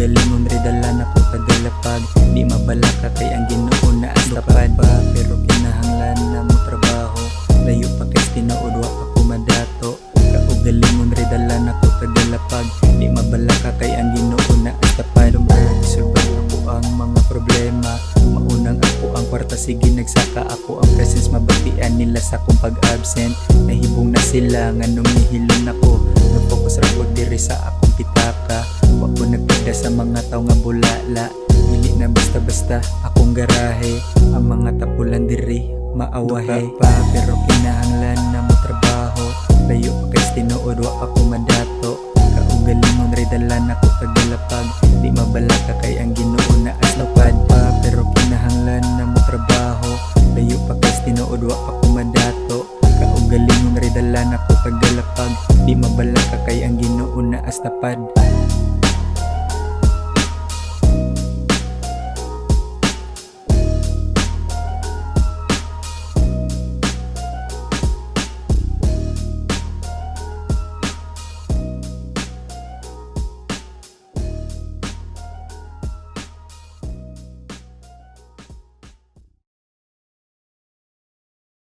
Kaugalingon ridalan ako tagalapag, di mabalaka kay ang Ginoo na astapad pa. Pero kinahanglan na mo trabaho, layo pa kay tinuod wa ako madato. Kaugalingon ridalan ako tagalapag, di mabalaka kay ang Ginoo na astapad. Isulban ako ang mga problema, maunang ako ang kwarta, sige nagsaka ako ang presence. Mabatian nila sa kong pag-absent, nahibong na sila nga nung nihilon ako. Nag-focus ra ko diri sa akong pitaka, wa ko nagpida sa mga tao nga bulala. Dili na basta-basta akong garahe, ang mga tapulan diri maawahe pa. Pero kinahanglan na mo trabaho, layo pa kay tinuod wa ako madato. Kaugalingon ridalan ako tagalapag, di mabalaka kay ang Ginoo na astapad pa. Pero kinahanglan na mo trabaho, layo pa kay tinuod wa ako madato. Kaugalingon ridalan ako tagalapag, di mabalaka kay ang Ginoo na astapad.